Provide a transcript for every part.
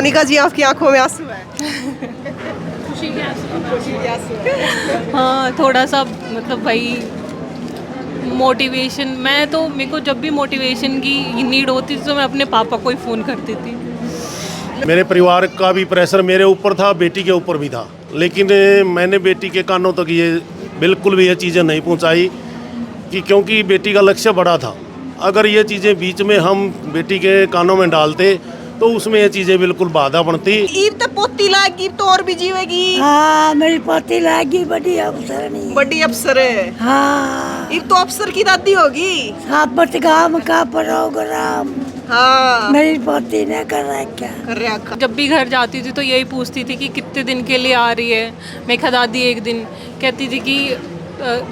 मोनिका जी आपकी आंखों में आंसू है। खुशी के आंसू। खुशी के आंसू है। हाँ, थोड़ा सा मतलब भाई मोटिवेशन, मैं तो मेरे को जब भी मोटिवेशन की नीड होती थी तो मैं अपने पापा को ही फ़ोन करती थी। मेरे परिवार का भी प्रेशर मेरे ऊपर था, बेटी के ऊपर भी था, लेकिन मैंने बेटी के कानों तक ये बिल्कुल भी ये चीज़ें नहीं पहुंचाई कि क्योंकि बेटी का लक्ष्य बड़ा था। अगर ये चीज़ें बीच में हम बेटी के कानों में डालते तो उसमें ये चीज़ें बिल्कुल बाधा बनती। ईब तो पोती लागी तो और भी जीवेगी। हाँ, मेरी पोती लागी बड़ी अफसर नहीं। बड़ी अफसर है। हाँ, ईब तो अफसर की दादी होगी। सापत गांव का प्रोग्राम हाँ मेरी पोती ने कर रखा। कर रहा। जब भी घर जाती थी तो यही पूछती थी कि कितने दिन के लिए आ रही है। मैं कहा दादी एक दिन, कहती थी कि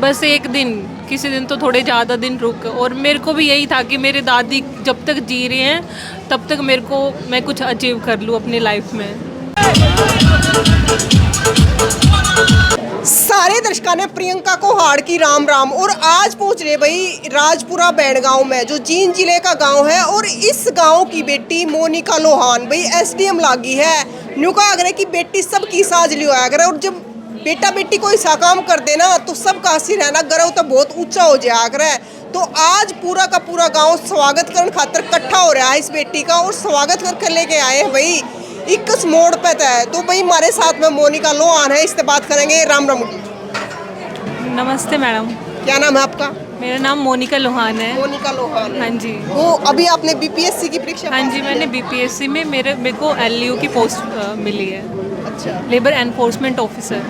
बस एक दिन, किसी दिन तो थोड़े ज़्यादा दिन रुक। और मेरे को भी यही था कि मेरे दादी जब तक जी रहे हैं तब तक मैं कुछ अचीव कर लूँ अपनी लाइफ में। सारे दर्शकों ने प्रियंका को हाड़ की राम राम। और आज पहुंच रहे भाई राजपुरा बैंडगांव में, जो जींद जिले का गांव है। और इस गांव की बेटी मोनिका लोहान भाई एसडीएम लागी है। न्यू का अगर की बेटी सबकी साज लियो अगर, और जब बेटा बेटी कोई सा काम कर देना तो सबका हंसी रहना गर्व तो बहुत ऊंचा हो जाए अगर। तो आज पूरा का पूरा गांव स्वागत करने खातर इकट्ठा हो रहा है इस बेटी का, और स्वागत करके लेके आए हैं भाई 21 मोड़ पे है। तो भाई हमारे साथ में मोनिका लोहान है, इससे बात करेंगे। राम राम। नमस्ते मैडम। क्या नाम है आपका? मेरा नाम मोनिका लोहान है। मोनिका लोहान। हाँ जी। वो अभी आपने बीपीएससी की परीक्षा? हाँ जी, मैंने बीपीएससी में मेरे को एलयू की पोस्ट मिली है, अच्छा। Labour enforcement officer.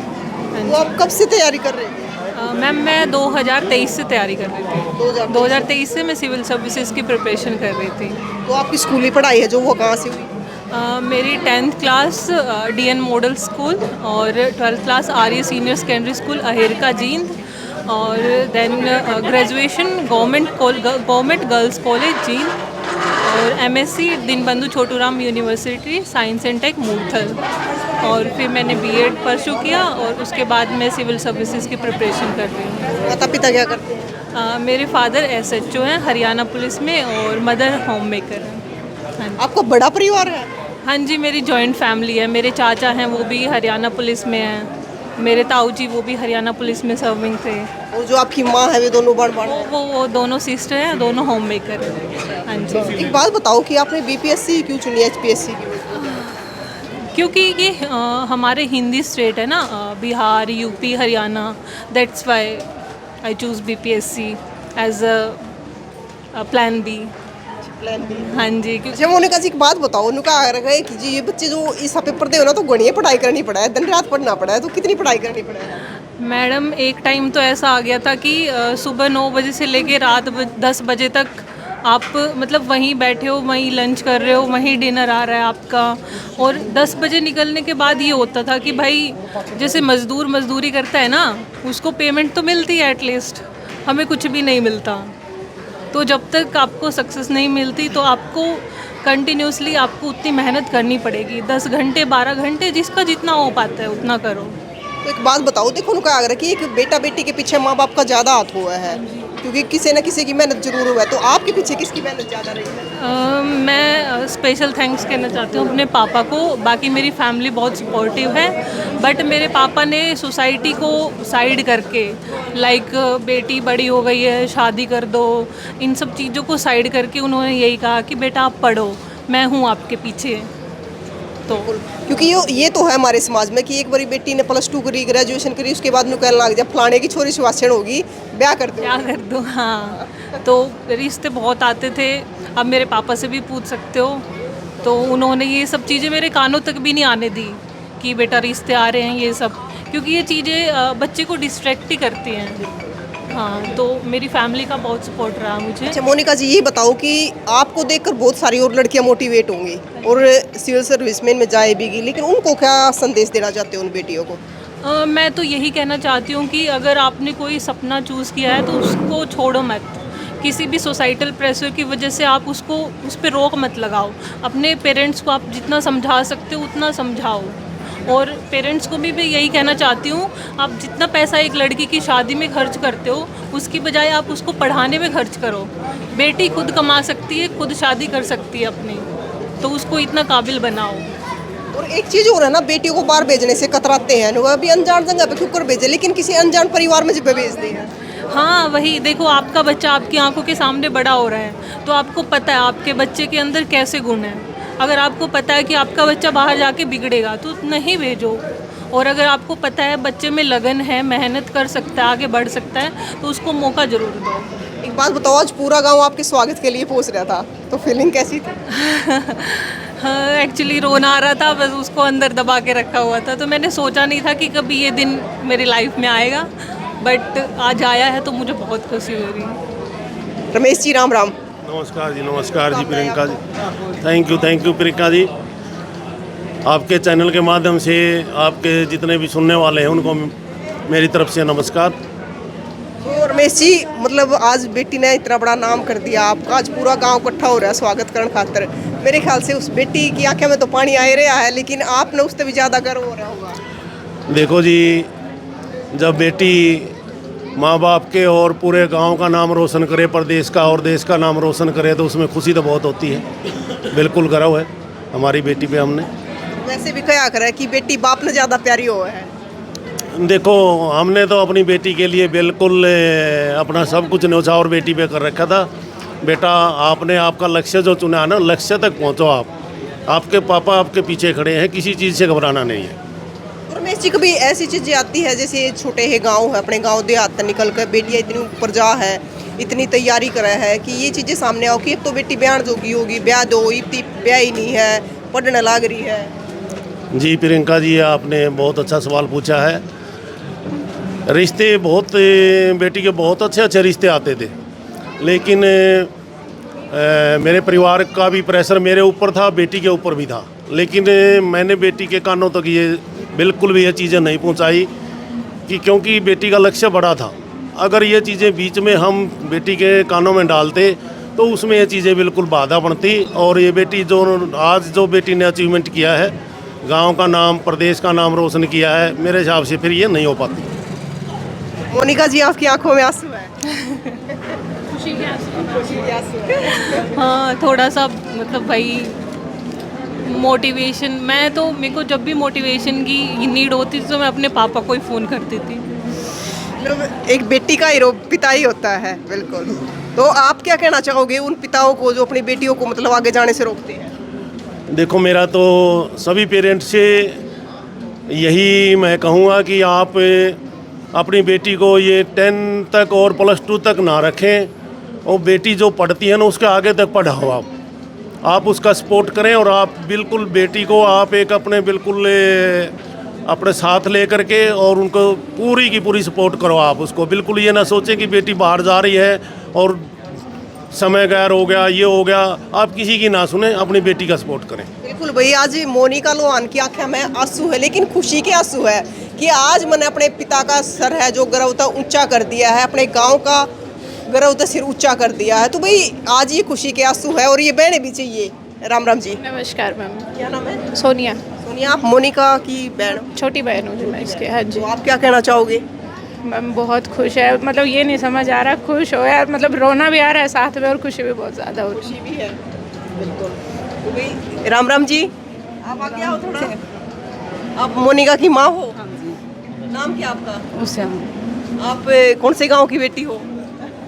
हाँ वो जी। आप कब से तैयारी कर रहे थे? मैम मैं 2023 से तैयारी कर रही थी। 2023 से मैं सिविल सर्विसेज की प्रिपरेशन कर रही थी। तो आपकी स्कूली पढ़ाई है जो वो कहाँ से हुई? मेरी 10th class DN model school और 12th class Arya senior secondary school Ahirka Jind, और then graduation government girls college Jind, और MSc Deenbandhu Chhoturam university science and tech Murthal. और फिर मैंने बीएड परस्यू किया और उसके बाद मैं सिविल सर्विसेज की प्रिपरेशन कर रही हूँ। माता पिता क्या करते हैं? मेरे फादर एसएचओ हैं हरियाणा पुलिस में, और मदर होम मेकर हैं। हाँ जी। आपका बड़ा परिवार है? हाँ जी, मेरी जॉइंट फैमिली है। मेरे चाचा हैं वो भी हरियाणा पुलिस में हैं, मेरे ताऊ जी वो भी हरियाणा पुलिस में सर्विंग थे। और जो आपकी माँ है वे दोनों बड़ बड़ हैं? वो दोनों सिस्टर हैं, दोनों होम मेकर हैं। हाँ जी। एक बात बताओ कि आपने बीपीएससी क्यों चुनी, एचपीएससी क्यों? क्योंकि ये हमारे हिंदी स्टेट है ना, Bihar, UP, Haryana, that's why I choose BPSC as a plan B. हाँ जी। अच्छा मोनिका जी एक बात बताओ, उनका है कि जी ये बच्चे जो इस पेपर दे हो ना तो गणिये पढ़ाई करनी पड़ा है, दिन रात पढ़ना पड़ा है, तो कितनी पढ़ाई करनी पड़ा है? मैडम एक टाइम तो ऐसा आ गया था कि सुबह 9 बजे से लेके रात 10 बजे तक आप मतलब वहीं बैठे हो, वहीं लंच कर रहे हो, वहीं डिनर आ रहा है आपका। और 10 बजे निकलने के बाद ये होता था कि भाई जैसे मज़दूर मज़दूरी करता है ना, उसको पेमेंट तो मिलती है एटलीस्ट, हमें कुछ भी नहीं मिलता। तो जब तक आपको सक्सेस नहीं मिलती तो आपको कंटिन्यूसली आपको उतनी मेहनत करनी पड़ेगी, 10 घंटे 12 घंटे, जिसका जितना हो पाता है उतना करो। तो एक बात बताओ, देखो उनका आग्रह कि एक बेटा बेटी के पीछे माँ बाप का ज़्यादा हाथ हुआ है, क्योंकि किसी न किसी की मेहनत जरूर हुआ है। तो आपके पीछे किसकी मेहनत ज़्यादा रही है? मैं स्पेशल थैंक्स कहना चाहती हूँ अपने पापा को। बाकी मेरी फैमिली बहुत सपोर्टिव है, बट मेरे पापा ने सोसाइटी को साइड करके, लाइक बेटी बड़ी हो गई है शादी कर दो, इन सब चीज़ों को साइड करके उन्होंने यही कहा कि बेटा आप पढ़ो, मैं हूँ आपके पीछे। तो क्योंकि ये तो है हमारे समाज में कि एक बारी बेटी ने +2 करी, ग्रेजुएशन करी, उसके बाद नु कहने लग जाए फलाने की छोरी सुवासण होगी, ब्याह कर दो। क्या कर दूँ। हाँ, तो रिश्ते बहुत आते थे, अब मेरे पापा से भी पूछ सकते हो। तो उन्होंने ये सब चीज़ें मेरे कानों तक भी नहीं आने दी कि बेटा रिश्ते आ रहे हैं ये सब, क्योंकि ये चीज़ें बच्चे को डिस्ट्रैक्ट ही करती हैं। हाँ, तो मेरी फैमिली का बहुत सपोर्ट रहा मुझे। अच्छा मोनिका जी ये बताओ कि आपको देखकर बहुत सारी और लड़कियां मोटिवेट होंगी और सिविल सर्विस में जाएगी, लेकिन उनको क्या संदेश देना चाहते हो उन बेटियों को? मैं तो यही कहना चाहती हूँ कि अगर आपने कोई सपना चूज़ किया है तो उसको छोड़ो मत। किसी भी सोसाइटल प्रेशर की वजह से आप उस पर रोक मत लगाओ। अपने पेरेंट्स को आप जितना समझा सकते हो उतना समझाओ। और पेरेंट्स को भी मैं यही कहना चाहती हूँ, आप जितना पैसा एक लड़की की शादी में खर्च करते हो उसकी बजाय आप उसको पढ़ाने में खर्च करो। बेटी खुद कमा सकती है, खुद शादी कर सकती है अपनी, तो उसको इतना काबिल बनाओ। और एक चीज और है ना, बेटियों को बाहर भेजने से कतराते हैं लोग, अभी अनजान जगह पे क्यों कर भेजे, लेकिन किसी अनजान परिवार में जब भेज दिया है। हाँ वही देखो, आपका बच्चा आपकी आंखों के सामने बड़ा हो रहा है, तो आपको पता है आपके बच्चे के अंदर कैसे गुण हैं। अगर आपको पता है कि आपका बच्चा बाहर जाके बिगड़ेगा तो नहीं भेजो, और अगर आपको पता है बच्चे में लगन है, मेहनत कर सकता है, आगे बढ़ सकता है, तो उसको मौका ज़रूर दो। एक बात बताओ, आज पूरा गांव आपके स्वागत के लिए पहुंच रहा था, तो फीलिंग कैसी थी? हाँ एक्चुअली रोना आ रहा था, बस उसको अंदर दबा के रखा हुआ था, तो मैंने सोचा नहीं था कि कभी ये दिन मेरी लाइफ में आएगा, बट आज आया है तो मुझे बहुत खुशी हो रही है। रमेश जी राम राम। नमस्कार जी प्रियंका जी। Thank you Priyanka ji. आपके चैनल के माध्यम से आपके जितने भी सुनने वाले हैं उनको मेरी तरफ से नमस्कार। तो रमेश जी, मतलब आज बेटी ने इतना बड़ा नाम कर दिया आपका, आज पूरा गांव इकट्ठा हो रहा है स्वागत करने खातिर। मेरे ख्याल से उस बेटी की आंखें में तो पानी आ ही रहा है, लेकिन आपने उससे भी ज़्यादा गर्व हो रहा होगा। देखो जी, जब बेटी माँ बाप के और पूरे गांव का नाम रोशन करे, प्रदेश का और देश का नाम रोशन करे, तो उसमें खुशी तो बहुत होती है। बिल्कुल गर्व है हमारी बेटी पे। हमने वैसे भी क्या करे कि बेटी बाप ने ज़्यादा प्यारी हो है। देखो, हमने तो अपनी बेटी के लिए बिल्कुल अपना सब कुछ न्यौछावर बेटी पे कर रखा था। बेटा, आपने आपका लक्ष्य जो चुना है ना, लक्ष्य तक पहुंचो आप। आपके पापा आपके पीछे खड़े हैं, किसी चीज़ से घबराना नहीं है। रमेश जी, कभी ऐसी चीज़ें आती है जैसे छोटे है गांव है, अपने गांव देहात निकल कर बेटियाँ इतनी ऊपर जा है, इतनी तैयारी करे है कि ये चीज़ें सामने आओ कि अब तो बेटी ब्याह जोगी होगी, ब्याह दो, इतनी ब्याह ही नहीं है, पढ़ने लाग रही है। जी प्रियंका जी, आपने बहुत अच्छा सवाल पूछा है। रिश्ते बहुत, बेटी के बहुत अच्छे रिश्ते आते थे, लेकिन मेरे परिवार का भी प्रेशर मेरे ऊपर था, बेटी के ऊपर भी था, लेकिन मैंने बेटी के कानों तक ये बिल्कुल भी ये चीज़ें नहीं पहुंचाई कि क्योंकि बेटी का लक्ष्य बड़ा था। अगर ये चीज़ें बीच में हम बेटी के कानों में डालते तो उसमें ये चीज़ें बिल्कुल बाधा बनती, और ये बेटी जो आज जो बेटी ने अचीवमेंट किया है, गांव का नाम, प्रदेश का नाम रोशन किया है, मेरे हिसाब से फिर ये नहीं हो पाती। मोनिका जी, आपकी आंखों में आंसू है। खुशी के आंसू। हाँ थोड़ा सा, मतलब भाई मोटिवेशन, मैं तो, मेरे को जब भी मोटिवेशन की नीड होती थी तो मैं अपने पापा को ही फ़ोन करती थी। मतलब एक बेटी का हीरो पिता ही होता है। बिल्कुल। तो आप क्या कहना चाहोगे उन पिताओं को जो अपनी बेटियों को मतलब आगे जाने से रोकते हैं? देखो, मेरा तो सभी पेरेंट्स से यही मैं कहूँगा कि आप अपनी बेटी को ये 10 तक और +2 तक ना रखें, और बेटी जो पढ़ती है ना उसके आगे तक पढ़ाओ। आप उसका सपोर्ट करें, और आप बिल्कुल बेटी को आप एक अपने बिल्कुल अपने साथ ले करके और उनको पूरी की पूरी सपोर्ट करो। आप उसको बिल्कुल ये ना सोचें कि बेटी बाहर जा रही है और समय गैर हो गया, ये हो गया। आप किसी की ना सुने, अपनी बेटी का सपोर्ट करें। बिल्कुल भाई, आज मोनिका लोहान की आंखें में आंसू है, लेकिन खुशी के आंसू है कि आज मैंने अपने पिता का सर है जो गर्व था ऊंचा कर दिया है, अपने गांव का गर्व था सिर ऊंचा कर दिया है। तो भाई आज ये खुशी के आंसू है, और ये बहने भी चाहिए। राम राम जी। नमस्कार मैम। क्या नाम है? सोनिया। सोनिया, आप मोनिका की बहन? छोटी बहन हूँ जी मैं इसके। हाँ जी। तो आप क्या कहना चाहोगे? मैम बहुत खुश है, मतलब ये नहीं समझ आ रहा खुश हो यार, मतलब रोना भी आ रहा है साथ में, और खुशी भी बहुत ज़्यादा हो रही खुशी भी है। बिल्कुल। तो भाई राम राम जी, आप आगे आओ थोड़ा। आप मोनिका की माँ हो? नाम क्या आपका? आप कौन से गांव की बेटी हो?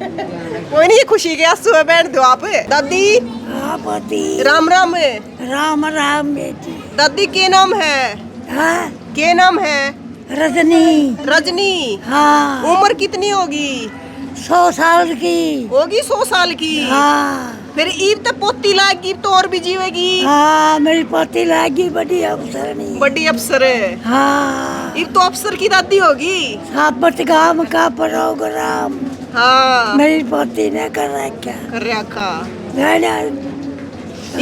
कोई नहीं, खुशी के आंसू है, बैठ दो आप। दादी हाँ पति। राम राम। राम राम बेटी। दादी के नाम है? हाँ के नाम है? रजनी। रजनी। हाँ। उम्र कितनी होगी? 100 साल की होगी 100 साल की। हाँ। फिर ईब तो पोती लागी, तो और भी जीवेगी। हाँ मेरी पोती लागी बड़ी अफसरनी। बड़ी अफसर है। हाँ। ईब तो अफसर की दादी होगी। सापट गांव का प्रोग्राम हाँ मेरी पोती ने कर रखा। कर रखा। मैंने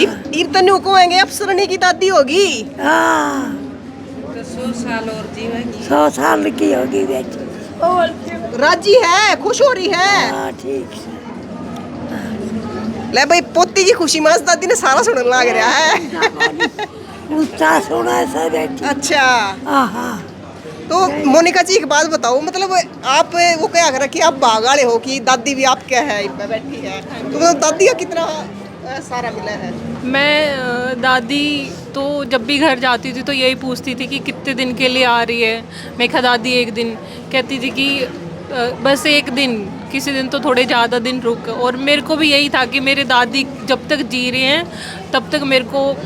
ईब तो न्यू कहेंगे अफसरनी की दादी होगी। हाँ 100 साल और जीवेगी। 100 साल की होगी बेटी। राजी है, खुश हो रही है। हाँ ठीक है। ले भाई, पोती की खुशी में दादी ने सारा सुनने लग रहा है। उसका सुना सब बेटी। अच्छा। हाँ। तो मोनिका जी एक बात बताओ, मतलब आप वो क्या कर कि आप बागाड़े हो कि दादी भी आपके है बैठी है, तो मतलब दादी का कितना सारा मिला है? मैं दादी तो जब भी घर जाती थी तो यही पूछती थी कि कितने दिन के लिए आ रही है। मैं कहा दादी एक दिन, कहती थी कि बस एक दिन, किसी दिन तो थोड़े ज़्यादा दिन रुक। और मेरे को भी यही था कि मेरे दादी जब तक जी रहे हैं तब तक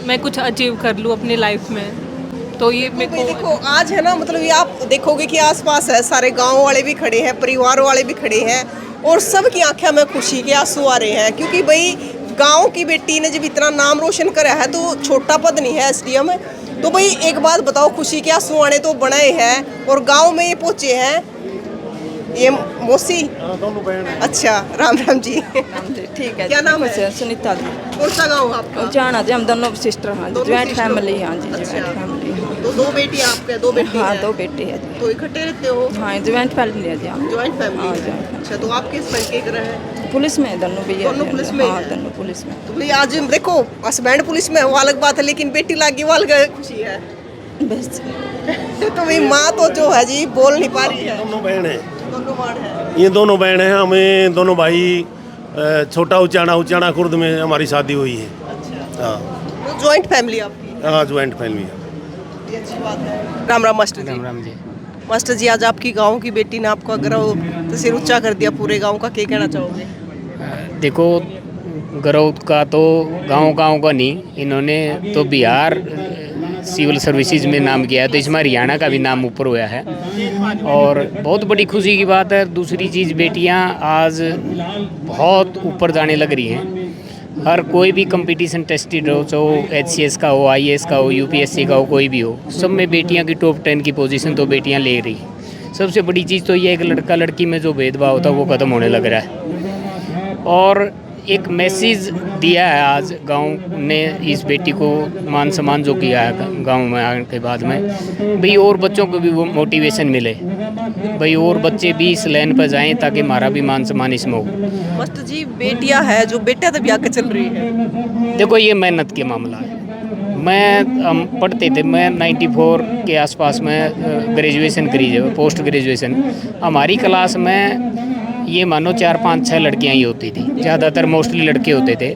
मैं कुछ अचीव कर लूँ अपनी लाइफ में। तो ये मेरे भाई को देखो आज है ना, मतलब ये आप देखोगे कि आसपास है सारे गांव वाले भी खड़े हैं, परिवार वाले भी खड़े हैं और सबकी आंखें में खुशी के आंसू आ रहे हैं, क्योंकि भाई गांव की बेटी ने जब इतना नाम रोशन करा है तो छोटा पद नहीं है एसडीएम। तो भाई एक बात बताओ, खुशी के आंसू आने तो बनाए हैं और गांव में ये पहुंचे हैं, ये मौसी, दोनों बहन हैं। अच्छा राम राम जी, ठीक है। क्या नाम है? सुनीता जी। कौन सा गाँव आपका? जाना जी, हम दोनों सिस्टर हाँ जी, दोनों ज्वाइंट sister फैमिली हो? हाँ जी, अच्छा। ज्वाइंट फैमिली हाँ। तो दो बेटी आपके, दो बेटी हाँ हैं? दो बेटे हैं जी। तो इकट्ठे रहते हो? हाँ ज्वाइंट फैमिली है जी हम। ज्वाइंट हाँ, फैमिली joint है। अच्छा, तो आप किस बैंक के रहे हैं? पुलिस में दोनों भी दोनों पुलिस में हाँ हैं? दोनों पुलिस में। तो भाई आज देखो हस्बैंड पुलिस में है वो अलग बात है, लेकिन बेटी लागी वो अलग खुशी है। बस तो भाई माँ तो जो है जी बोल नहीं पा रही है। दोनों बहन हैं। दोनों मार है। ये दोनों बहन हैं, हमें दोनों भाई छोटा उचाना खुर्द में हमारी शादी हुई है। हाँ तो ज्वाइंट फैमिली आपकी? हाँ, ज्वाइंट फैमिली है। ये अच्छी बात है। राम राम मास्टर जी। राम राम जी। मास्टर जी, आज आपकी गांव की बेटी ने आपको गर्व तो सिर ऊंचा कर दिया पूरे गांव का, क्या कहना चाहोगे? देखो, गर्व का तो गांव का नहीं, इन्होंने तो बिहार सिविल सर्विसेज में नाम किया है, तो इसमें हरियाणा का भी नाम ऊपर हुआ है और बहुत बड़ी खुशी की बात है। दूसरी चीज़, बेटियां आज बहुत ऊपर जाने लग रही हैं। हर कोई भी कंपटीशन टेस्टेड हो, चाहे HCS का हो, IAS का हो, UPSC का हो, कोई भी हो, सब में बेटियां की टॉप 10 की पोजीशन तो बेटियां ले रही। सबसे बड़ी चीज़ तो ये है कि लड़का लड़की में जो भेदभाव होता है वो ख़त्म होने लग रहा है। और एक मैसेज दिया है आज गांव ने इस बेटी को मान सम्मान जो किया है गांव में आने के बाद में, भाई और बच्चों को भी वो मोटिवेशन मिले, भाई और बच्चे भी इस लाइन पर जाएं ताकि हमारा भी मान सम्मान इसमें हो। मास्टर जी, बेटियां है जो बेटा तब आगे चल रही है। देखो, ये मेहनत के मामला है। हम पढ़ते थे, मैं 94 के आसपास में ग्रेजुएशन करी है, पोस्ट ग्रेजुएशन। हमारी क्लास में ये मानो 4 5 6 लड़कियां ही होती थी, ज़्यादातर मोस्टली लड़के होते थे।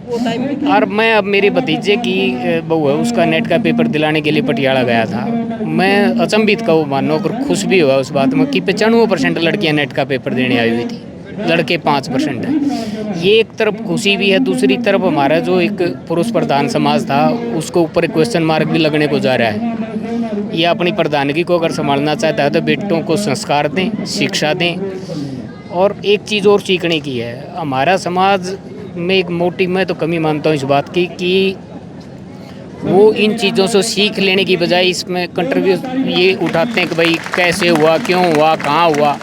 और मैं अब मेरे भतीजे की बहू है, उसका नेट का पेपर दिलाने के लिए पटियाला गया था। मैं अचंभित का वो मानो और खुश भी हुआ उस बात में कि 95% लड़कियां नेट का पेपर देने आई हुई थी, लड़के 5% हैं। ये एक तरफ खुशी भी है, दूसरी तरफ हमारा जो एक पुरुष प्रधान समाज था उसको ऊपर क्वेश्चन मार्क भी लगने को जा रहा है। ये अपनी प्रधानगी को अगर संभालना चाहता है तो बेटों को संस्कार दें, शिक्षा दें। और एक चीज़ और सीखने की है, हमारा समाज में एक मोटिव में तो कमी मानता हूँ इस बात की कि वो इन चीज़ों से सीख लेने की बजाय इसमें कंट्रीब्यूट ये उठाते हैं कि भाई कैसे हुआ, क्यों हुआ, कहाँ हुआ।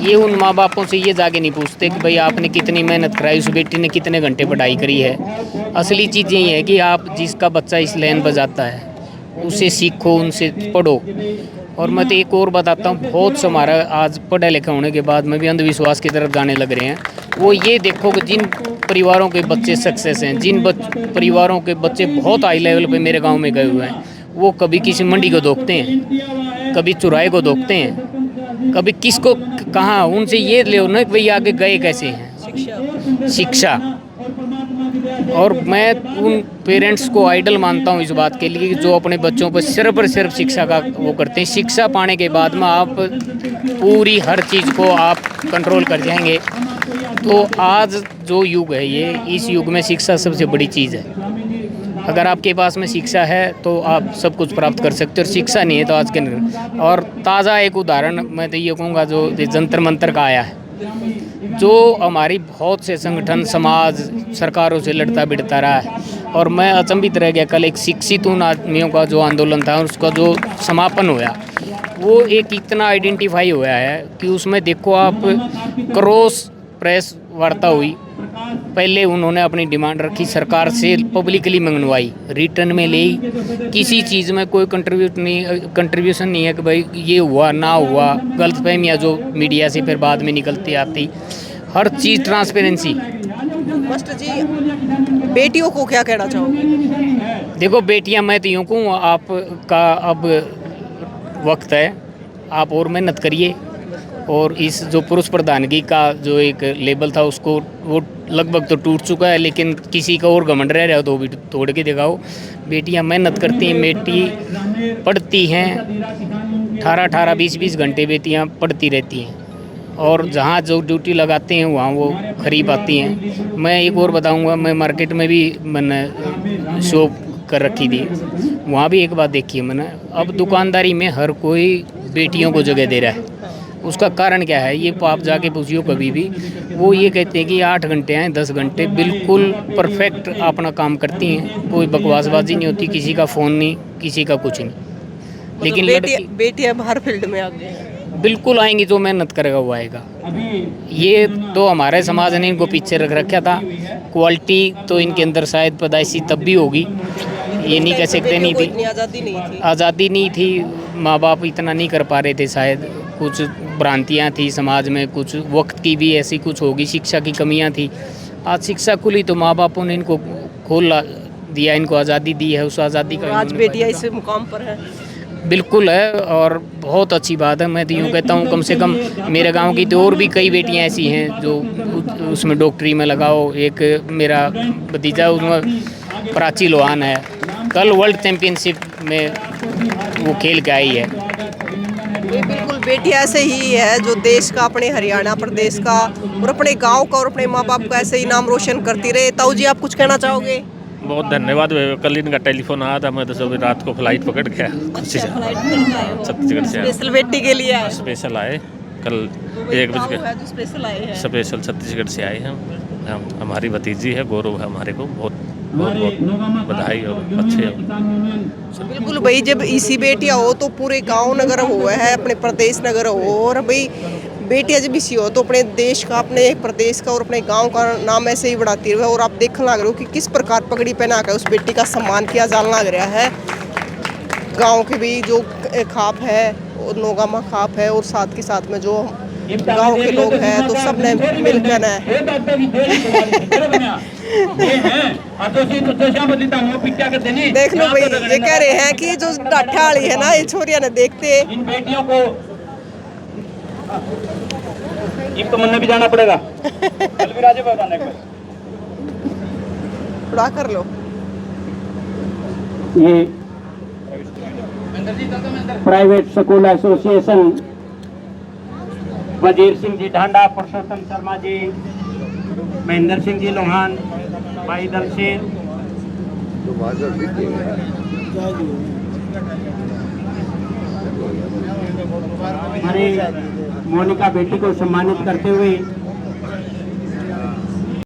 ये उन माँ बापों से ये जाके नहीं पूछते कि भाई आपने कितनी मेहनत कराई, उस बेटी ने कितने घंटे पढ़ाई करी है। असली चीज़ ये है कि आप जिसका बच्चा इस लाइन पर जाता है उसे सीखो, उनसे पढ़ो। और मैं तो एक और बताता हूँ, बहुत से हमारा आज पढ़े लिखे होने के बाद में भी अंधविश्वास की तरफ जाने लग रहे हैं। वो ये देखो कि जिन परिवारों के बच्चे सक्सेस हैं, जिन परिवारों के बच्चे बहुत हाई लेवल पे मेरे गांव में गए हुए हैं, वो कभी किसी मंडी को दोखते हैं, कभी चुराहे को दोखते हैं, कभी किसको कहाँ। उनसे ये ले ना कि भाई आगे गए कैसे हैं, शिक्षा। और मैं उन पेरेंट्स को आइडल मानता हूँ इस बात के लिए जो अपने बच्चों पर सिर्फ शिक्षा का वो करते हैं। शिक्षा पाने के बाद में आप पूरी हर चीज़ को आप कंट्रोल कर जाएंगे। तो आज जो युग है ये, इस युग में शिक्षा सबसे बड़ी चीज़ है। अगर आपके पास में शिक्षा है तो आप सब कुछ प्राप्त कर सकते हो, और शिक्षा नहीं है तो आज के। और ताज़ा एक उदाहरण मैं तो ये कहूँगा जो जंतर मंतर का आया है, जो हमारी बहुत से संगठन, समाज, सरकारों से लड़ता भिड़ता रहा है। और मैं अचंभित रह गया, कल एक शिक्षित उन आदमियों का जो आंदोलन था उसका जो समापन हुआ, वो एक इतना आइडेंटिफाई हुआ है कि उसमें देखो आप, क्रॉस प्रेस वार्ता हुई। पहले उन्होंने अपनी डिमांड रखी, सरकार से पब्लिकली मंगवाई, रिटर्न में ली। किसी चीज़ में कोई कंट्रीब्यूशन नहीं है कि भाई ये हुआ ना हुआ, गलतफहमियाँ जो मीडिया से फिर बाद में निकलती आती, हर चीज़ ट्रांसपेरेंसी। मास्टर जी, बेटियों को क्या कहना चाहोगे? देखो बेटियां, मैं तो यूँ कहूँ आपका अब वक्त है, आप और मेहनत करिए और इस जो पुरुष प्रधानगी का जो एक लेबल था उसको वो लगभग तो टूट चुका है, लेकिन किसी का और घमंड रह रहा हो तो भी तोड़ के दिखाओ। बेटियां मेहनत करती हैं, बेटी पढ़ती हैं, 18-18 20-20 घंटे बेटियां पढ़ती रहती हैं, और जहाँ जो ड्यूटी लगाते हैं वहाँ वो खरीद आती हैं। मैं एक और बताऊंगा, मैं मार्केट में भी मैंने शॉप कर रखी थी, वहाँ भी एक बात देखी है मैंने, अब दुकानदारी में हर कोई बेटियों को जगह दे रहा है। उसका कारण क्या है, ये आप जाके पूछियो कभी भी, वो ये कहते हैं कि 8 घंटे आए 10 घंटे बिल्कुल परफेक्ट अपना काम करती हैं, कोई बकवासबाजी नहीं होती, किसी का फ़ोन नहीं, किसी का कुछ नहीं। लेकिन बेटियां हर फील्ड में आगे हैं। बिल्कुल आएंगी, जो मेहनत करेगा वो आएगा। ये तो हमारे समाज ने इनको पीछे रख रखा था। क्वालिटी तो इनके अंदर शायद पैदाइशी तब भी होगी, ये नहीं कह सकते नहीं थी, आज़ादी नहीं थी, माँ बाप इतना नहीं कर पा रहे थे, शायद कुछ भ्रांतियाँ थी समाज में, कुछ वक्त की भी ऐसी कुछ होगी, शिक्षा की कमियाँ थी। आज शिक्षा खुली तो माँ बापों ने इनको खोल दिया, इनको आज़ादी दी है, उस आज़ादी का आज बेटियां इस मुकाम पर है। बिल्कुल है, और बहुत अच्छी बात है। मैं तो यूँ कहता हूँ, कम से कम मेरे गांव की तो और भी कई बेटियां ऐसी हैं जो उसमें डॉक्टरी में लगाओ। एक मेरा भतीजा उसमें प्राची लोहान है, कल वर्ल्ड चैम्पियनशिप में वो खेल के आई है। ये बिल्कुल बेटियां ऐसे ही है जो देश का, अपने हरियाणा प्रदेश का और अपने गांव का और अपने माँ बाप का ऐसे ही नाम रोशन करती रहे। ताऊ जी, आप कुछ कहना चाहोगे? बहुत धन्यवाद। कल इनका टेलीफोन आया था, मैं तो सुबह रात को फ्लाइट पकड़ गया छत्तीसगढ़ से। स्पेशल बेटी के लिए आए? स्पेशल आए, कल 1 बजे स्पेशल आए हैं। स्पेशल छत्तीसगढ़ से आए हैं। हमारी भतीजी है, गौरव है हमारे को, बहुत बहुत बधाई और अच्छे। बिल्कुल भाई, जब इसी बेटियां हो तो पूरे गांव नगर हुआ है, अपने प्रदेश नगर हो, और भाई बेटियां जब इसी हो तो अपने देश का, अपने प्रदेश का और अपने गांव का नाम ऐसे ही बढ़ाती रहे। और आप देखने लग रहे हो कि किस प्रकार पगड़ी पहना कर उस बेटी का सम्मान किया जाने लग रहा है। गांव के भी जो खाप है, नोगामा खाप है, और साथ के साथ में जो गांव के लोग हैं, तो सब ने मिलकर देख लो भाई, ये कह रहे हैं कि जो डाठा वाली है ना, ये छोरिया ने देखते इन बेटियों को एक तो मन में भी जाना पड़ेगा। कल भी राजे बताने एक बार उड़ा कर लो। ये प्राइवेट स्कूल एसोसिएशन वजीर सिंह जी ढांडा, पुरुषोत्तम शर्मा जी, महेंद्र सिंह जी लोहान, भाई दल शेर, हमारे मोनिका बेटी को सम्मानित करते हुए